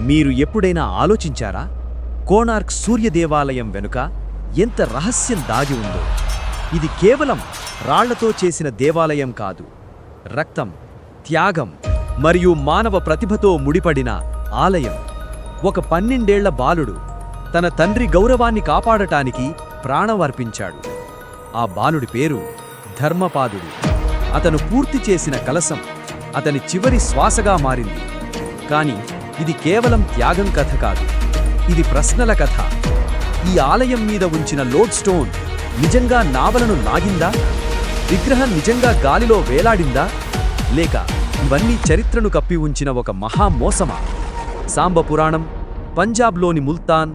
మీరు ఎప్పుడైనా ఆలోచించారా కోణార్క్ సూర్య దేవాలయం వెనుక ఎంత రహస్యం దాగి ఉందో? ఇది కేవలం రాళ్లతో చేసిన దేవాలయం కాదు, రక్తం, త్యాగం మరియు మానవ ప్రతిభతో ముడిపడిన ఆలయం. ఒక 12 ఏళ్ల బాలుడు తన తండ్రి గౌరవాన్ని కాపాడటానికి ప్రాణమర్పించాడు. ఆ బాలుడి పేరు ధర్మపాదుడు. అతను పూర్తి చేసిన కలశం అతని చివరి శ్వాసగా మారింది. కాని ఇది కేవలం త్యాగం కథ కాదు, ఇది ప్రశ్నల కథ. ఈ ఆలయం మీద ఉంచిన లోడ్ స్టోన్ నిజంగా నావలను లాగిందా? విగ్రహం నిజంగా గాలిలో వేలాడిందా? లేక ఇవన్నీ చరిత్రను కప్పి ఉంచిన ఒక మహామోసమా? సాంబ పురాణం, పంజాబ్లోని ముల్తాన్,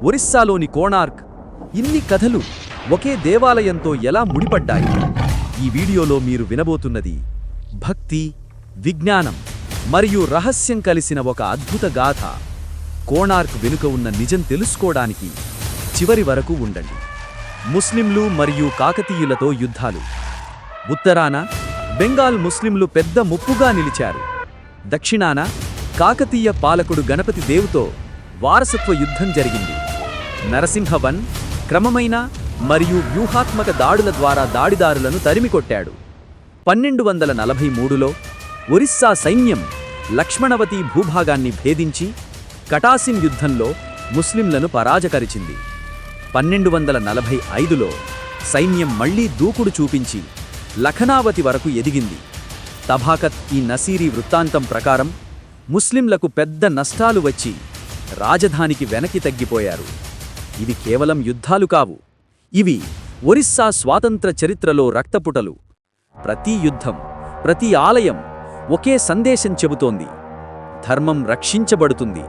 ఒరిస్సాలోని కోణార్క్, ఇన్ని కథలు ఒకే దేవాలయంతో ఎలా ముడిపడ్డాయి? ఈ వీడియోలో మీరు వినబోతున్నది భక్తి, విజ్ఞానం మరియు రహస్యం కలిసిన ఒక అద్భుత గాథ. కోణార్క్ వెనుక ఉన్న నిజం తెలుసుకోవడానికి చివరి వరకు ఉండండి. ముస్లింలు మరియు కాకతీయులతో యుద్ధాలు. ఉత్తరాన బెంగాల్ ముస్లింలు పెద్ద ముప్పుగా నిలిచారు. దక్షిణాన కాకతీయ పాలకుడు గణపతి దేవుతో వారసత్వ యుద్ధం జరిగింది. నరసింహవన్ క్రమమైన మరియు వ్యూహాత్మక దాడుల ద్వారా దాడిదారులను తరిమికొట్టాడు. 1243లో ఒరిస్సా సైన్యం లక్ష్మణవతి భూభాగాన్ని భేదించి కటాసిన్ యుద్ధంలో ముస్లింలను పరాజకరిచింది. 1245లో సైన్యం మళ్లీ దూకుడు చూపించి లఖనావతి వరకు ఎదిగింది. తబాకత్ ఈ నసీరీ వృత్తాంతం ప్రకారం ముస్లింలకు పెద్ద నష్టాలు వచ్చి రాజధానికి వెనక్కి తగ్గిపోయారు. ఇవి కేవలం యుద్ధాలు కావు, ఇవి ఒరిస్సా స్వాతంత్ర చరిత్రలో రక్తపుటలు. ప్రతి యుద్ధం, ప్రతి ఆలయం ఒకే సందేశం చెబుతోంది: ధర్మం రక్షించబడుతుంది,